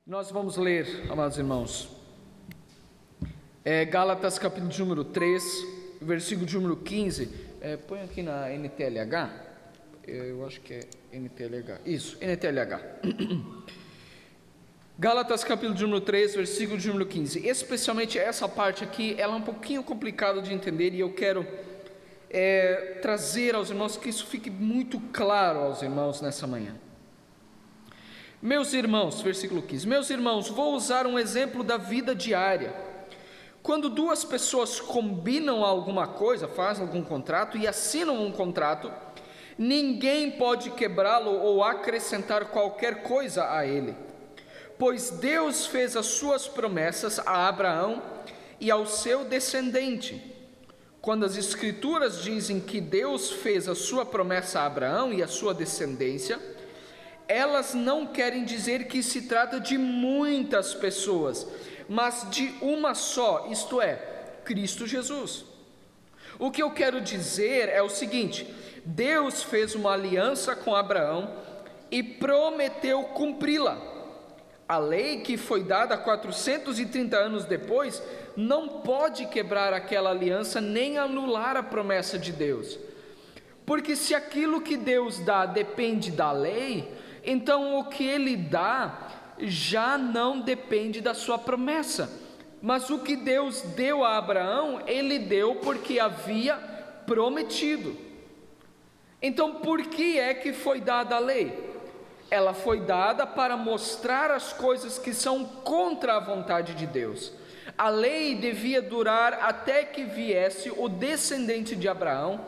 Nós vamos ler, amados irmãos, Gálatas capítulo de número 3, versículo de número 15. Põe aqui na NTLH, eu acho que é NTLH, isso, NTLH. Gálatas capítulo de número 3, versículo de número 15. Especialmente essa parte aqui, ela é um pouquinho complicada de entender, e eu quero trazer aos irmãos, que isso fique muito claro aos irmãos nessa manhã. Meus irmãos, versículo 15, meus irmãos, vou usar um exemplo da vida diária. Quando duas pessoas combinam alguma coisa, fazem algum contrato e assinam um contrato, ninguém pode quebrá-lo ou acrescentar qualquer coisa a ele, pois Deus fez as suas promessas a Abraão e ao seu descendente. Quando as Escrituras dizem que Deus fez a sua promessa a Abraão e a sua descendência, elas não querem dizer que se trata de muitas pessoas, mas de uma só, isto é, Cristo Jesus. O que eu quero dizer é o seguinte: Deus fez uma aliança com Abraão e prometeu cumpri-la. A lei que foi dada 430 anos depois não pode quebrar aquela aliança nem anular a promessa de Deus, porque se aquilo que Deus dá depende da lei, então o que Ele dá já não depende da sua promessa. Mas o que Deus deu a Abraão, Ele deu porque havia prometido. Então por que é que foi dada a lei? Ela foi dada para mostrar as coisas que são contra a vontade de Deus. A lei devia durar até que viesse o descendente de Abraão,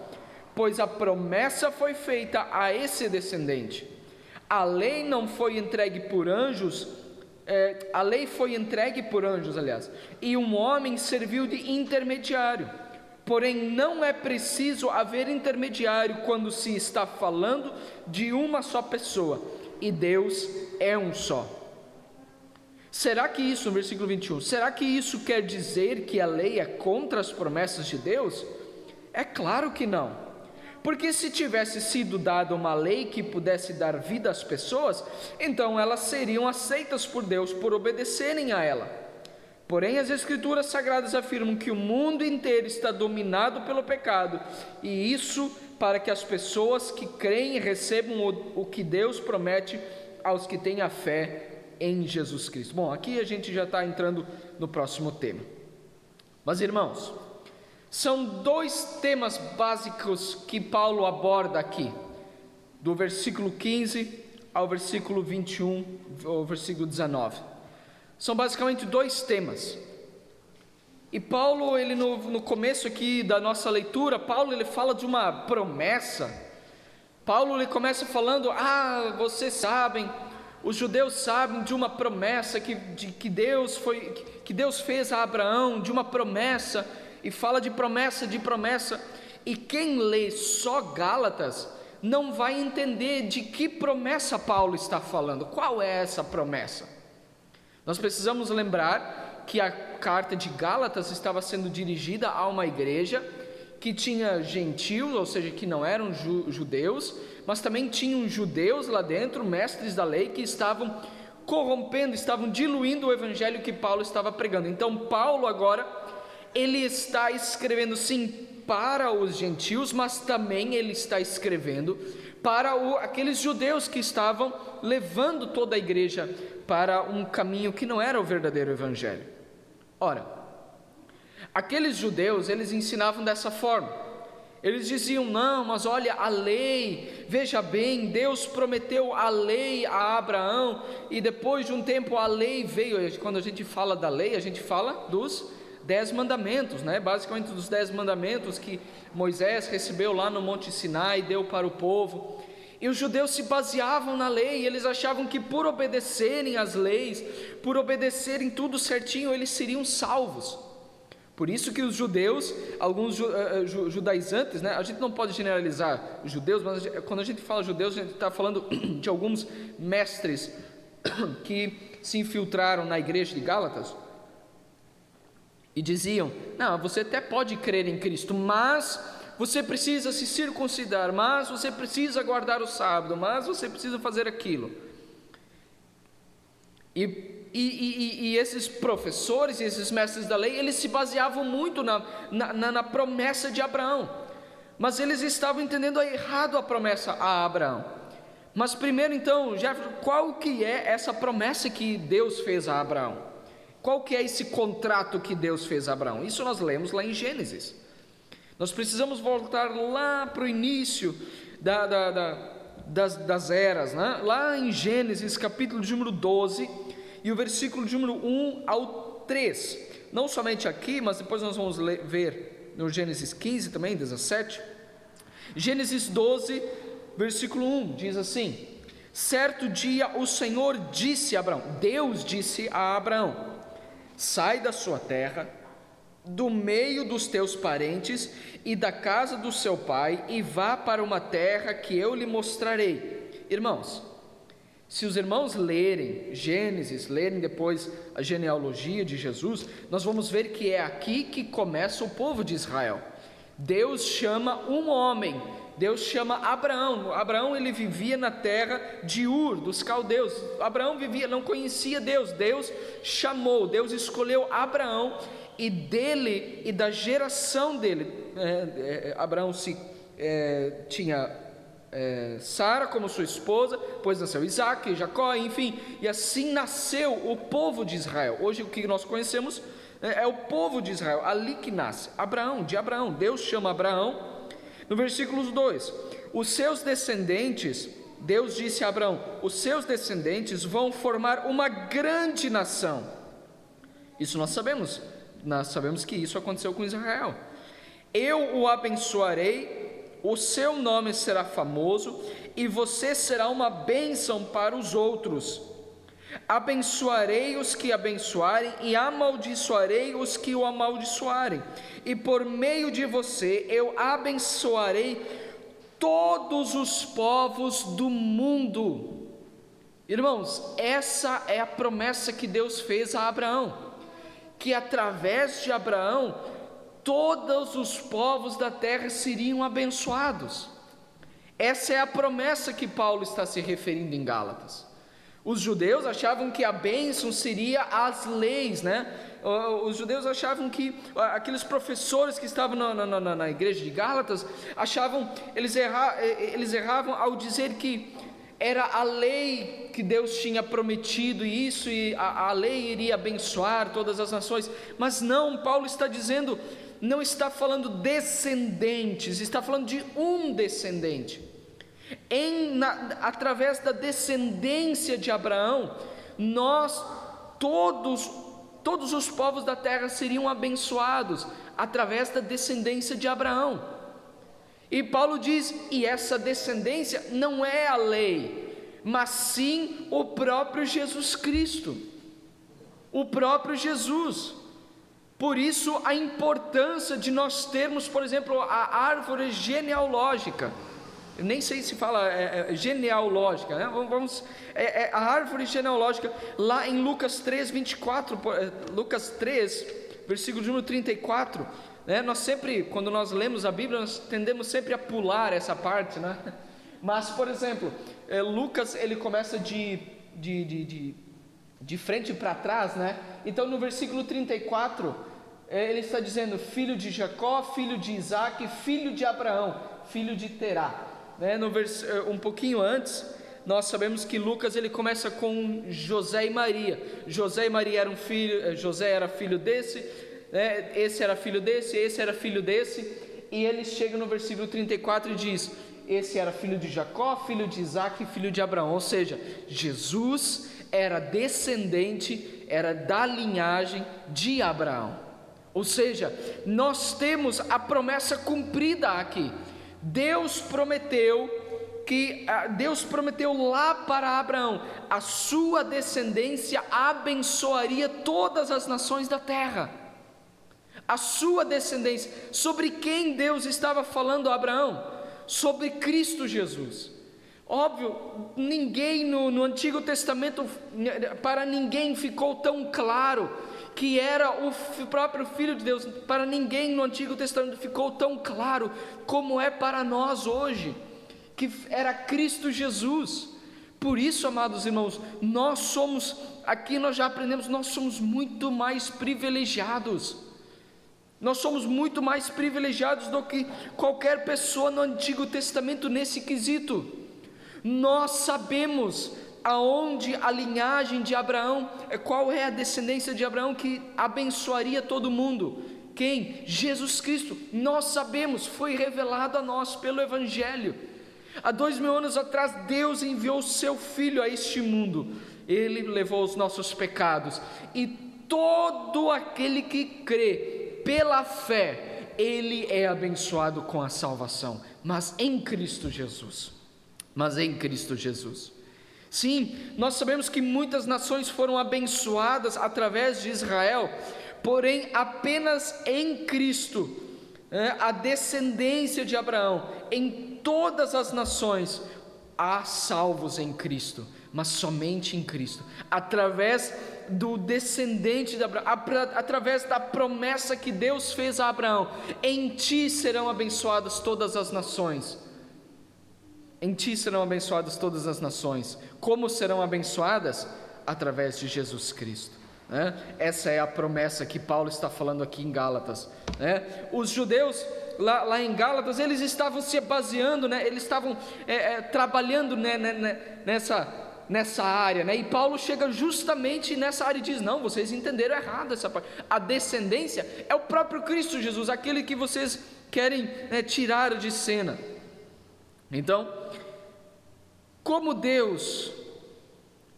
pois a promessa foi feita a esse descendente. A lei não foi entregue por anjos, a lei foi entregue por anjos, e um homem serviu de intermediário. Porém, não é preciso haver intermediário quando se está falando de uma só pessoa, e Deus é um só. Será que isso, no versículo 21, será que isso quer dizer que a lei é contra as promessas de Deus? É claro que não. Porque se tivesse sido dada uma lei que pudesse dar vida às pessoas, então elas seriam aceitas por Deus por obedecerem a ela. Porém, as Escrituras Sagradas afirmam que o mundo inteiro está dominado pelo pecado, e isso para que as pessoas que creem recebam o que Deus promete aos que têm a fé em Jesus Cristo. Bom, aqui a gente já está entrando no próximo tema. Mas irmãos, são dois temas básicos que Paulo aborda aqui, do versículo 15 ao versículo 21, ao versículo 19. São basicamente dois temas. E Paulo, ele no começo aqui da nossa leitura, Paulo ele fala de uma promessa. Paulo ele começa falando: vocês sabem, os judeus sabem de uma promessa que Deus fez a Abraão, de uma promessa. E fala de promessa, e quem lê só Gálatas não vai entender de que promessa Paulo está falando. Qual é essa promessa? Nós precisamos lembrar que a carta de Gálatas estava sendo dirigida a uma igreja que tinha gentios, ou seja, que não eram judeus, mas também tinham judeus lá dentro, mestres da lei, que estavam corrompendo, estavam diluindo o evangelho que Paulo estava pregando. Então Paulo agora ele está escrevendo sim para os gentios, mas também ele está escrevendo para aqueles judeus que estavam levando toda a igreja para um caminho que não era o verdadeiro evangelho. Ora, aqueles judeus, eles ensinavam dessa forma. Eles diziam: não, mas olha, a lei, veja bem, Deus prometeu a lei a Abraão, e depois de um tempo a lei veio. Quando a gente fala da lei, a gente fala dos 10 mandamentos, basicamente dos 10 mandamentos que Moisés recebeu lá no Monte Sinai e deu para o povo. E os judeus se baseavam na lei, e eles achavam que por obedecerem às leis, por obedecerem tudo certinho, eles seriam salvos. Por isso que os judeus, alguns judaizantes, a gente não pode generalizar os judeus, mas quando a gente fala judeus, a gente está falando de alguns mestres que se infiltraram na igreja de Gálatas, e diziam: não, você até pode crer em Cristo, mas você precisa se circuncidar, mas você precisa guardar o sábado, mas você precisa fazer aquilo. E E esses professores, esses mestres da lei, eles se baseavam muito na promessa de Abraão, mas eles estavam entendendo errado a promessa a Abraão. Mas primeiro então, qual que é essa promessa que Deus fez a Abraão? Qual que é esse contrato que Deus fez a Abraão? Isso nós lemos lá em Gênesis. Nós precisamos voltar lá para o início das eras, né? Lá em Gênesis capítulo de número 12 e o versículo de número 1 ao 3. Não somente aqui, mas depois nós vamos ver no Gênesis 15 também, 17. Gênesis 12, versículo 1, diz assim: certo dia o Senhor disse a Abraão, Deus disse a Abraão: sai da sua terra, do meio dos teus parentes e da casa do seu pai, e vá para uma terra que eu lhe mostrarei. Irmãos, se os irmãos lerem Gênesis, lerem depois a genealogia de Jesus, nós vamos ver que é aqui que começa o povo de Israel. Deus chama um homem, Deus chama Abraão. Abraão, ele vivia na terra de Ur, dos caldeus. Abraão não conhecia Deus. Deus chamou, Deus escolheu Abraão, e dele e da geração dele, Abraão tinha Sara como sua esposa, depois nasceu Isaac, Jacó, enfim, e assim nasceu o povo de Israel. Hoje o que nós conhecemos é o povo de Israel, ali que nasce de Abraão. Deus chama Abraão. No versículo 2, os seus descendentes, Deus disse a Abraão, os seus descendentes vão formar uma grande nação. Isso nós sabemos que isso aconteceu com Israel. Eu o abençoarei, o seu nome será famoso, e você será uma bênção para os outros. Abençoarei os que abençoarem, e amaldiçoarei os que o amaldiçoarem, e por meio de você eu abençoarei todos os povos do mundo. Irmãos, essa é a promessa que Deus fez a Abraão, que através de Abraão todos os povos da terra seriam abençoados. Essa é a promessa que Paulo está se referindo em Gálatas. Os judeus achavam que a bênção seria as leis, né? Os judeus achavam que aqueles professores que estavam na igreja de Gálatas eles erravam ao dizer que era a lei que Deus tinha prometido isso, e a lei iria abençoar todas as nações. Mas não, Paulo está dizendo, não está falando descendentes, está falando de um descendente. Através da descendência de Abraão, todos os povos da terra seriam abençoados, através da descendência de Abraão. E Paulo diz, e essa descendência não é a lei, mas sim o próprio Jesus Cristo, o próprio Jesus. Por isso a importância de nós termos, por exemplo, a árvore genealógica. Eu nem sei se fala genealógica, né? A árvore genealógica, lá em Lucas 3, 24, Lucas 3, versículo número 34, nós sempre, quando nós lemos a Bíblia, nós tendemos sempre a pular essa parte, né? Mas, por exemplo, Lucas, ele começa de frente para trás, né? Então, no versículo 34, ele está dizendo, filho de Jacó, filho de Isaac, filho de Abraão, filho de Terá. Um pouquinho antes, nós sabemos que Lucas, ele começa com José e Maria. José e Maria eram filhos, José era filho desse, esse era filho desse, esse era filho desse, e ele chega no versículo 34 e diz, esse era filho de Jacó, filho de Isaac e filho de Abraão. Ou seja, Jesus era descendente, era da linhagem de Abraão. Ou seja, nós temos a promessa cumprida aqui. Deus prometeu lá para Abraão, a sua descendência abençoaria todas as nações da terra. A sua descendência, sobre quem Deus estava falando a Abraão? Sobre Cristo Jesus. Óbvio, ninguém no Antigo Testamento, para ninguém ficou tão claro que era o próprio Filho de Deus. Para ninguém no Antigo Testamento ficou tão claro como é para nós hoje, que era Cristo Jesus. Por isso, amados irmãos, aqui nós já aprendemos, nós somos muito mais privilegiados. Nós somos muito mais privilegiados do que qualquer pessoa no Antigo Testamento nesse quesito. Nós sabemos aonde a linhagem de Abraão, qual é a descendência de Abraão que abençoaria todo mundo. Quem? Jesus Cristo. Nós sabemos, foi revelado a nós pelo Evangelho. Há 2000 anos atrás, Deus enviou o seu Filho a este mundo. Ele levou os nossos pecados, e todo aquele que crê pela fé, ele é abençoado com a salvação, mas em Cristo Jesus. Sim, nós sabemos que muitas nações foram abençoadas através de Israel, porém apenas em Cristo, a descendência de Abraão, em todas as nações há salvos em Cristo, mas somente em Cristo, através do descendente de Abraão, através da promessa que Deus fez a Abraão: em ti serão abençoadas todas as nações. Em ti serão abençoadas todas as nações. Como serão abençoadas? Através de Jesus Cristo. Essa é a promessa que Paulo está falando aqui em Gálatas. Os judeus lá em Gálatas, eles estavam se baseando, eles estavam trabalhando nessa área, e Paulo chega justamente nessa área e diz: não, vocês entenderam errado essa parte. A descendência é o próprio Cristo Jesus, aquele que vocês querem tirar de cena. Então, como Deus...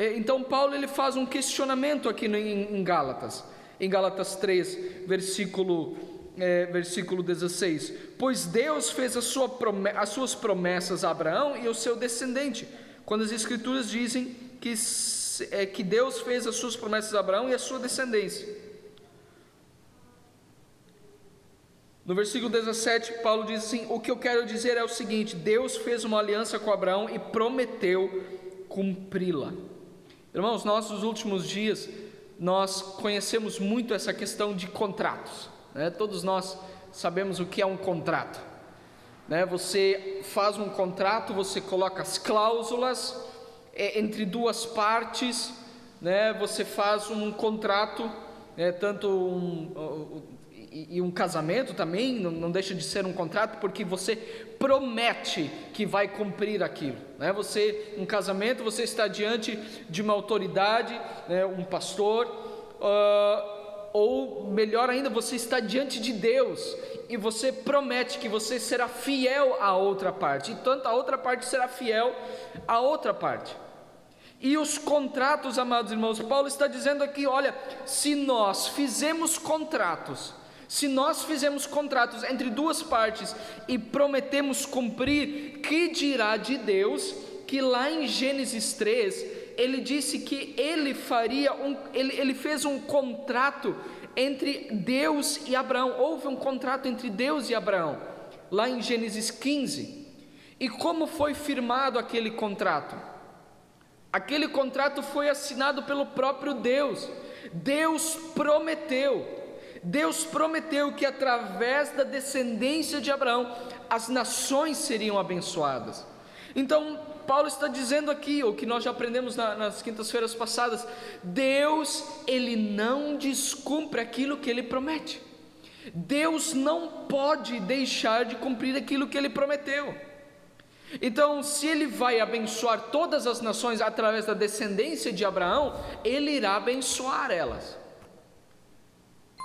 Então Paulo ele faz um questionamento aqui em Gálatas, em Gálatas 3, versículo 16: pois Deus fez as suas promessas a Abraão e ao seu descendente, quando as escrituras dizem que Deus fez as suas promessas a Abraão e a sua descendência. No versículo 17, Paulo diz assim: o que eu quero dizer é o seguinte: Deus fez uma aliança com Abraão e prometeu cumpri-la. Irmãos, nos últimos dias, nós conhecemos muito essa questão de contratos, Todos nós sabemos o que é um contrato, Você faz um contrato, você coloca as cláusulas entre duas partes, Você faz um contrato, e um casamento também não deixa de ser um contrato, porque você promete que vai cumprir aquilo, um casamento, você está diante de uma autoridade, um pastor, ou melhor ainda, você está diante de Deus, e você promete que você será fiel à outra parte, e tanto a outra parte será fiel à outra parte. E os contratos, amados irmãos, Paulo está dizendo aqui: olha, se nós fizemos contratos entre duas partes e prometemos cumprir, que dirá de Deus, que lá em Gênesis 3, ele disse que ele fez um contrato entre Deus e Abraão. Houve um contrato entre Deus e Abraão, lá em Gênesis 15. E como foi firmado aquele contrato? Aquele contrato foi assinado pelo próprio Deus. Deus prometeu que através da descendência de Abraão as nações seriam abençoadas. Então Paulo está dizendo aqui, o que nós já aprendemos nas quintas-feiras passadas: Deus, ele não descumpre aquilo que ele promete. Deus não pode deixar de cumprir aquilo que ele prometeu. Então, se ele vai abençoar todas as nações através da descendência de Abraão, ele irá abençoar elas.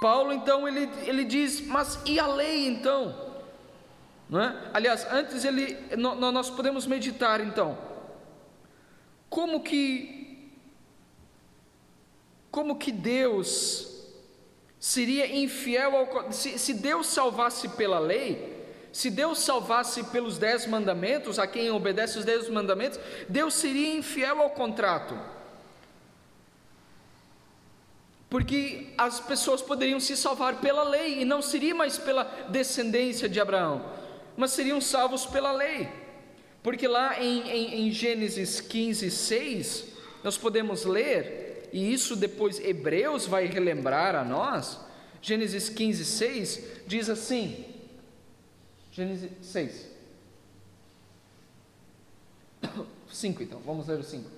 Paulo então ele diz: mas e a lei então? Aliás, antes nós podemos meditar então, como que Deus seria infiel se Deus salvasse pela lei, se Deus salvasse pelos 10 mandamentos, a quem obedece os 10 mandamentos, Deus seria infiel ao contrato, porque as pessoas poderiam se salvar pela lei, e não seria mais pela descendência de Abraão, mas seriam salvos pela lei, porque lá em Gênesis 15, 6, nós podemos ler, e isso depois Hebreus vai relembrar a nós. Gênesis 15, 6 diz assim, Gênesis 6, 5 então, vamos ler o 5.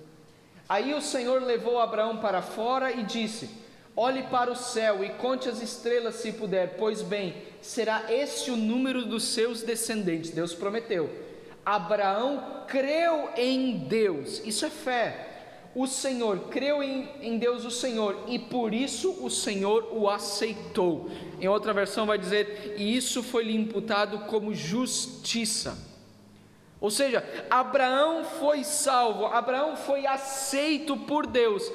Aí o Senhor levou Abraão para fora e disse: olhe para o céu e conte as estrelas se puder, pois bem, será esse o número dos seus descendentes. Deus prometeu. Abraão creu em Deus, isso é fé. O Senhor creu em Deus o Senhor, e por isso o Senhor o aceitou. Em outra versão vai dizer: e isso foi-lhe imputado como justiça. Ou seja, Abraão foi salvo, Abraão foi aceito por Deus.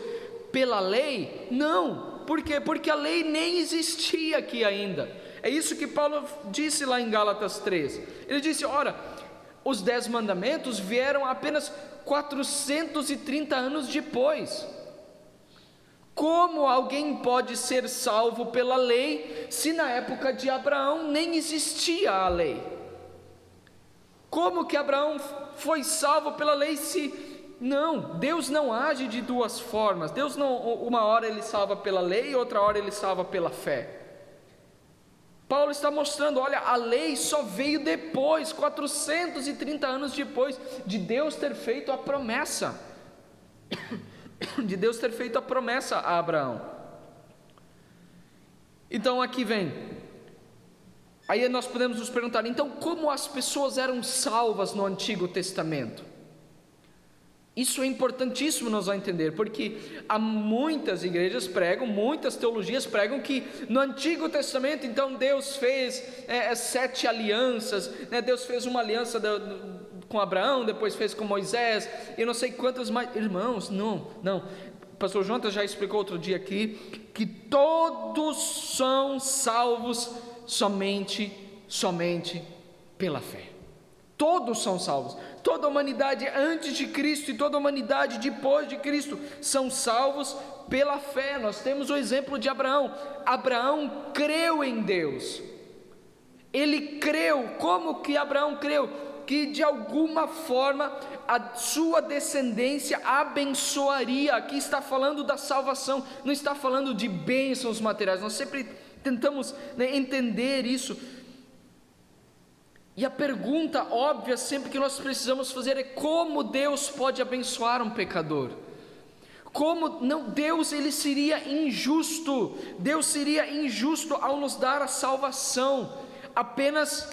Pela lei? Não. Por quê? Porque a lei nem existia aqui ainda. É isso que Paulo disse lá em Gálatas 3. Ele disse: ora, os 10 mandamentos vieram apenas 430 anos depois. Como alguém pode ser salvo pela lei, se na época de Abraão nem existia a lei? Como que Abraão foi salvo pela lei se... Não, Deus não age de duas formas. Deus não, uma hora ele salva pela lei, outra hora ele salva pela fé. Paulo está mostrando, olha, a lei só veio depois, 430 anos depois de Deus ter feito a promessa, de Deus ter feito a promessa a Abraão. Então aqui vem, aí nós podemos nos perguntar, então como as pessoas eram salvas no Antigo Testamento? Isso é importantíssimo nós vamos entender, porque há muitas igrejas pregam, muitas teologias pregam que no Antigo Testamento, então Deus fez 7 alianças, né? Deus fez uma aliança com Abraão, depois fez com Moisés, e não sei quantas mais. Irmãos, não, o pastor Jonathan já explicou outro dia aqui, que todos são salvos somente pela fé. Todos são salvos. Toda a humanidade antes de Cristo e toda a humanidade depois de Cristo são salvos pela fé. Nós temos o exemplo de Abraão. Abraão creu em Deus. Ele creu. Como que Abraão creu? Que de alguma forma a sua descendência abençoaria. Aqui está falando da salvação, não está falando de bênçãos materiais. Nós sempre tentamos, né, entender isso. E a pergunta óbvia sempre que nós precisamos fazer é: como Deus pode abençoar um pecador? Como não? Deus, ele seria injusto. Deus seria injusto ao nos dar a salvação. Apenas,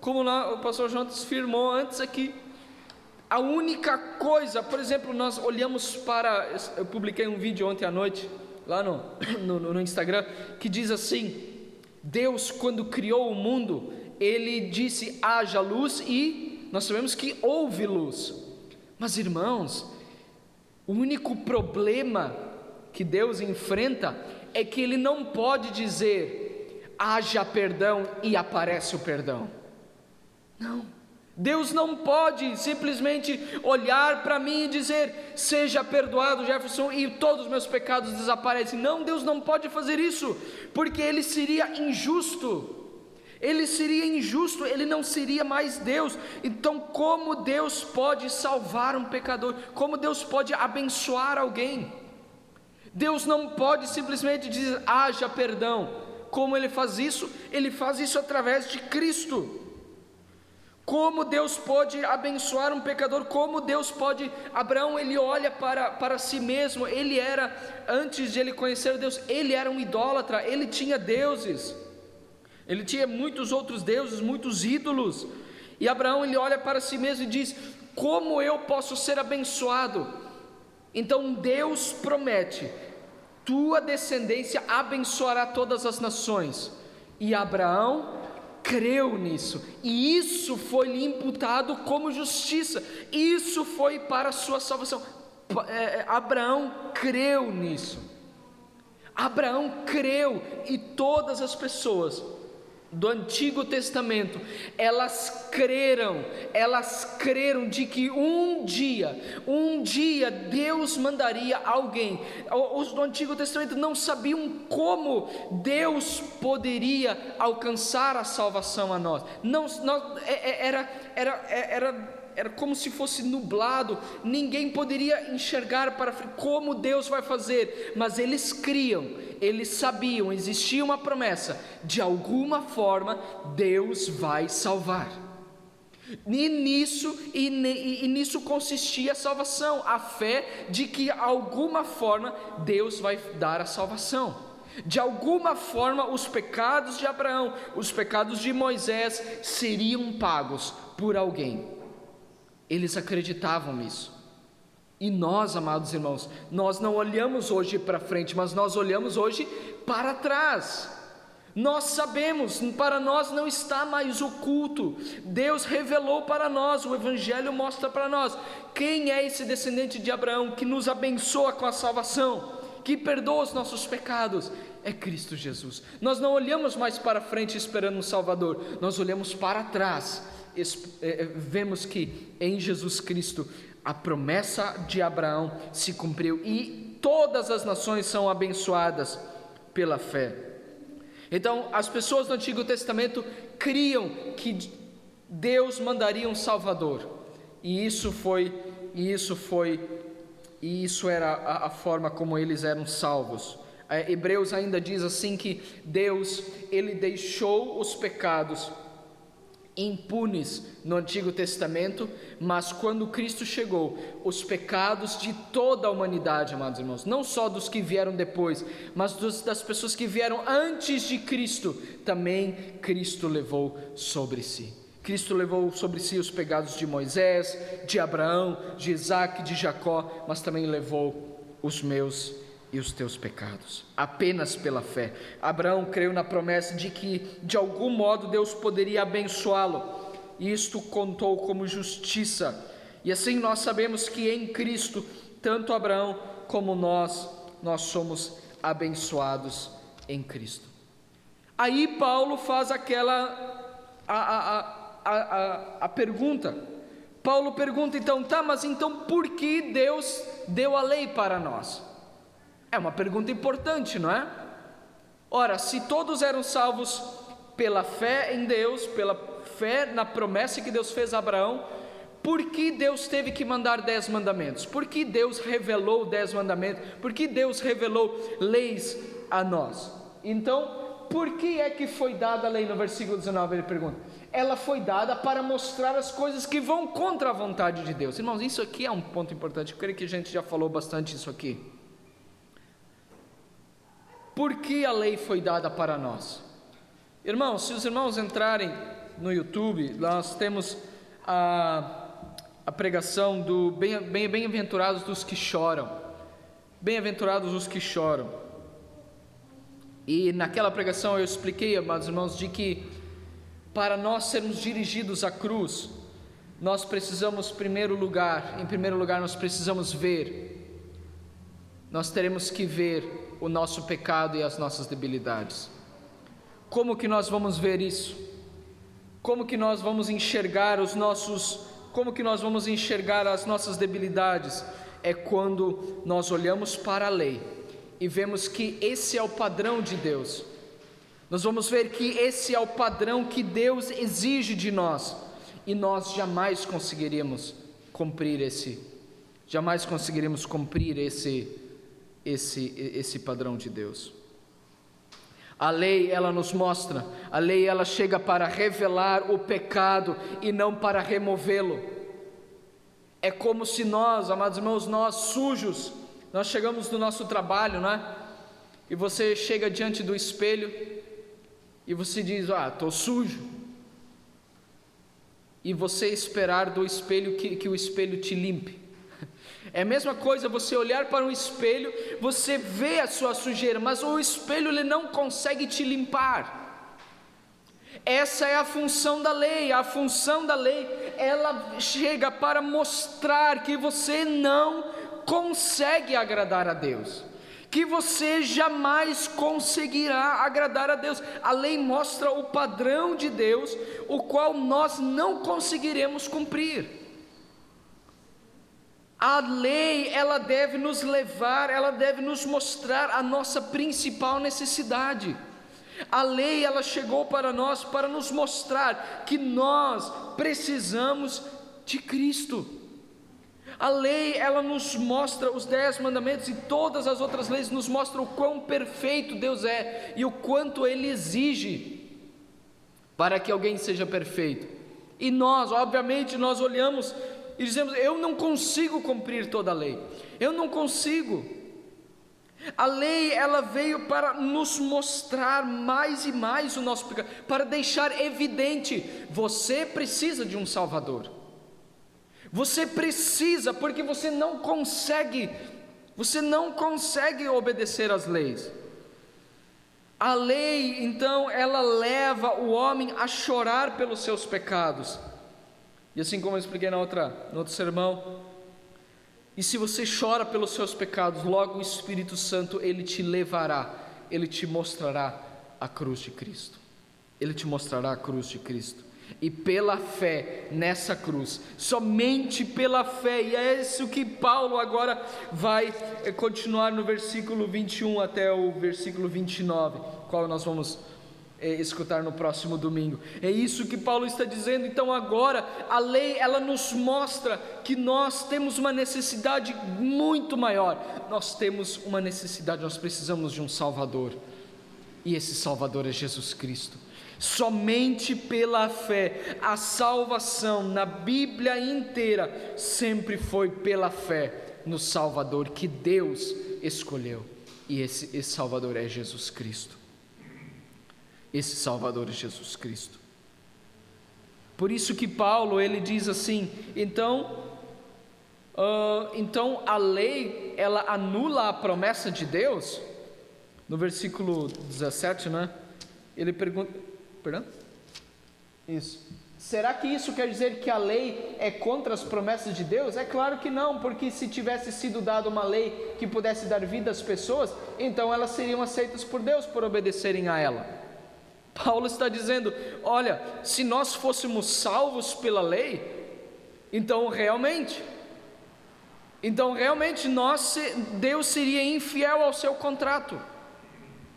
como lá o pastor Jonas afirmou antes aqui, a única coisa, por exemplo, nós olhamos para, eu publiquei um vídeo ontem à noite lá no Instagram, que diz assim: Deus, quando criou o mundo, ele disse: haja luz, e nós sabemos que houve luz. Mas irmãos, o único problema que Deus enfrenta é que ele não pode dizer: haja perdão, e aparece o perdão. Não, Deus não pode simplesmente olhar para mim e dizer: seja perdoado, Jefferson, e todos os meus pecados desaparecem. Não, Deus não pode fazer isso, porque ele seria injusto. Ele seria injusto, ele não seria mais Deus. Então como Deus pode salvar um pecador? Como Deus pode abençoar alguém? Deus não pode simplesmente dizer: haja perdão. Como ele faz isso? Ele faz isso através de Cristo. Como Deus pode abençoar um pecador? Como Deus pode... Abraão, ele olha para si mesmo. Ele era, antes de ele conhecer Deus, ele era um idólatra, ele tinha deuses. Ele tinha muitos outros deuses, muitos ídolos. E Abraão, ele olha para si mesmo e diz: como eu posso ser abençoado? Então Deus promete: tua descendência abençoará todas as nações. E Abraão creu nisso, e isso foi lhe imputado como justiça. Isso foi para a sua salvação. Abraão creu nisso. Abraão creu, e todas as pessoas do Antigo Testamento, elas creram de que um dia Deus mandaria alguém. Os do Antigo Testamento não sabiam como Deus poderia alcançar a salvação a nós. Era como se fosse nublado, ninguém poderia enxergar para como Deus vai fazer, mas eles criam, eles sabiam, existia uma promessa: de alguma forma Deus vai salvar. E nisso consistia a salvação, a fé de que de alguma forma Deus vai dar a salvação. De alguma forma os pecados de Abraão, os pecados de Moisés seriam pagos por alguém. Eles acreditavam nisso. E nós, amados irmãos, nós não olhamos hoje para frente, mas nós olhamos hoje para trás. Nós sabemos, para nós não está mais oculto. Deus revelou para nós, o Evangelho mostra para nós quem é esse descendente de Abraão que nos abençoa com a salvação, que perdoa os nossos pecados. É Cristo Jesus. Nós não olhamos mais para frente esperando um Salvador, nós olhamos para trás. Vemos que em Jesus Cristo a promessa de Abraão se cumpriu e todas as nações são abençoadas pela fé. Então, as pessoas do Antigo Testamento criam que Deus mandaria um Salvador, e isso era a forma como eles eram salvos. Hebreus ainda diz assim que Deus, ele deixou os pecados impunes no Antigo Testamento, mas quando Cristo chegou, os pecados de toda a humanidade, amados irmãos, não só dos que vieram depois, mas das pessoas que vieram antes de Cristo, também Cristo levou sobre si. Cristo levou sobre si os pecados de Moisés, de Abraão, de Isaac, de Jacó, mas também levou os meus e os teus pecados, apenas pela fé. Abraão creu na promessa de que de algum modo Deus poderia abençoá-lo, e isto contou como justiça, e assim nós sabemos que em Cristo, tanto Abraão como nós somos abençoados em Cristo. Aí Paulo faz a pergunta. Paulo pergunta então, mas então por que Deus deu a lei para nós? É uma pergunta importante, não é? Ora, se todos eram salvos pela fé em Deus, pela fé na promessa que Deus fez a Abraão, por que Deus teve que mandar 10 mandamentos? Por que Deus revelou 10 mandamentos? Por que Deus revelou leis a nós? Então, por que é que foi dada a lei? No versículo 19 ele pergunta. Ela foi dada para mostrar as coisas que vão contra a vontade de Deus. Irmãos, isso aqui é um ponto importante, eu creio que a gente já falou bastante isso aqui. Por que a lei foi dada para nós? Irmãos, se os irmãos entrarem no YouTube, nós temos a pregação do bem-aventurados dos que choram. Bem-aventurados os que choram. E naquela pregação eu expliquei, amados irmãos, de que para nós sermos dirigidos à cruz, nós precisamos, em primeiro lugar, nós precisamos ver. Nós teremos que ver o nosso pecado e as nossas debilidades. Como que nós vamos ver isso? Como que nós vamos enxergar as nossas debilidades? É quando nós olhamos para a lei e vemos que esse é o padrão de Deus. Nós vamos ver que esse é o padrão que Deus exige de nós, e nós jamais conseguiríamos cumprir esse padrão de Deus. A lei, ela nos mostra, a lei ela chega para revelar o pecado e não para removê-lo. É como se nós, amados irmãos, nós sujos, nós chegamos no nosso trabalho, não é? E você chega diante do espelho e você diz, estou sujo. E você esperar do espelho que o espelho te limpe. É a mesma coisa você olhar para um espelho, você vê a sua sujeira, mas o espelho ele não consegue te limpar. Essa é a função da lei. A função da lei, ela chega para mostrar que você não consegue agradar a Deus, que você jamais conseguirá agradar a Deus. A lei mostra o padrão de Deus, o qual nós não conseguiremos cumprir. A lei, ela deve nos levar, ela deve nos mostrar a nossa principal necessidade. A lei, ela chegou para nós para nos mostrar que nós precisamos de Cristo. A lei, ela nos mostra os 10 mandamentos, e todas as outras leis nos mostram o quão perfeito Deus é e o quanto Ele exige para que alguém seja perfeito. E nós, obviamente, nós olhamos e dizemos: eu não consigo cumprir toda a lei, eu não consigo. A lei, ela veio para nos mostrar mais e mais o nosso pecado, para deixar evidente: você precisa de um Salvador, você precisa, porque você não consegue obedecer às leis. A lei, então, ela leva o homem a chorar pelos seus pecados, e assim como eu expliquei no outro sermão, e se você chora pelos seus pecados, logo o Espírito Santo, ele te levará, ele te mostrará a cruz de Cristo, ele te mostrará a cruz de Cristo, e pela fé nessa cruz, somente pela fé, e é isso que Paulo agora vai continuar no versículo 21 até o versículo 29, qual nós vamos escutar no próximo domingo. É isso que Paulo está dizendo. Então agora a lei, ela nos mostra que nós temos uma necessidade muito maior, nós temos uma necessidade, nós precisamos de um Salvador, e esse Salvador é Jesus Cristo. Somente pela fé, a salvação na Bíblia inteira sempre foi pela fé no Salvador que Deus escolheu, e esse Salvador é Jesus Cristo. Esse Salvador é Jesus Cristo. Por isso que Paulo, ele diz assim: então a lei, ela anula a promessa de Deus? No versículo 17, né? Ele pergunta, perdão? Isso. Será que isso quer dizer que a lei é contra as promessas de Deus? É claro que não, porque se tivesse sido dada uma lei que pudesse dar vida às pessoas, então elas seriam aceitas por Deus por obedecerem a ela. Paulo está dizendo: olha, se nós fôssemos salvos pela lei, então realmente Deus seria infiel ao seu contrato.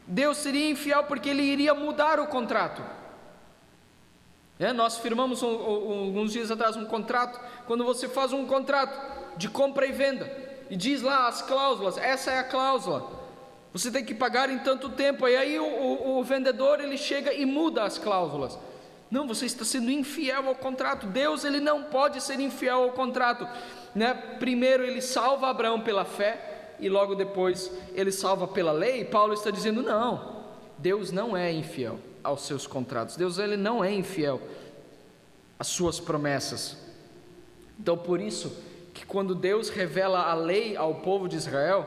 Deus seria infiel porque Ele iria mudar o contrato. Nós firmamos alguns dias atrás um contrato. Quando você faz um contrato de compra e venda, e diz lá as cláusulas, essa é a cláusula, você tem que pagar em tanto tempo, e aí o vendedor, ele chega e muda as cláusulas. Não, você está sendo infiel ao contrato. Deus, ele não pode ser infiel ao contrato, né? Primeiro ele salva Abraão pela fé, e logo depois ele salva pela lei. Paulo está dizendo: não, Deus não é infiel aos seus contratos, Deus, ele não é infiel às suas promessas. Então por isso que quando Deus revela a lei ao povo de Israel,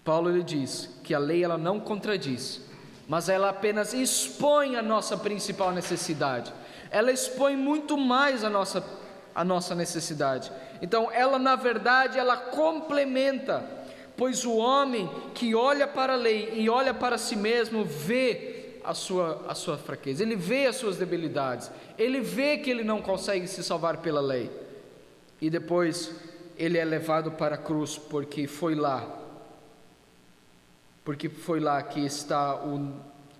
Paulo, ele diz que a lei, ela não contradiz, mas ela apenas expõe a nossa principal necessidade. Ela expõe muito mais a nossa necessidade. Então ela, na verdade, ela complementa, pois o homem que olha para a lei e olha para si mesmo vê a sua fraqueza, ele vê as suas debilidades, ele vê que ele não consegue se salvar pela lei, e depois ele é levado para a cruz, porque foi lá que está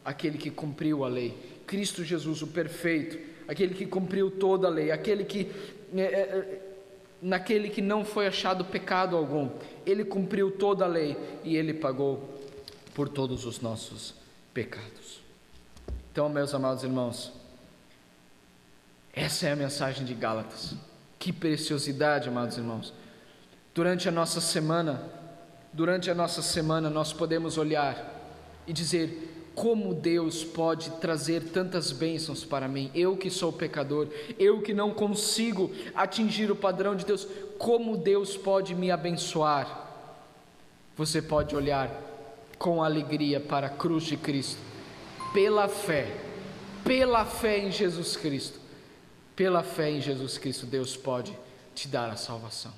aquele que cumpriu a lei, Cristo Jesus, o perfeito, aquele que cumpriu toda a lei, naquele que não foi achado pecado algum, ele cumpriu toda a lei, e ele pagou por todos os nossos pecados. Então, meus amados irmãos, essa é a mensagem de Gálatas. Que preciosidade, amados irmãos. Durante a nossa semana, nós podemos olhar e dizer: como Deus pode trazer tantas bênçãos para mim, eu que sou pecador, eu que não consigo atingir o padrão de Deus, como Deus pode me abençoar? Você pode olhar com alegria para a cruz de Cristo, pela fé em Jesus Cristo, pela fé em Jesus Cristo, Deus pode te dar a salvação.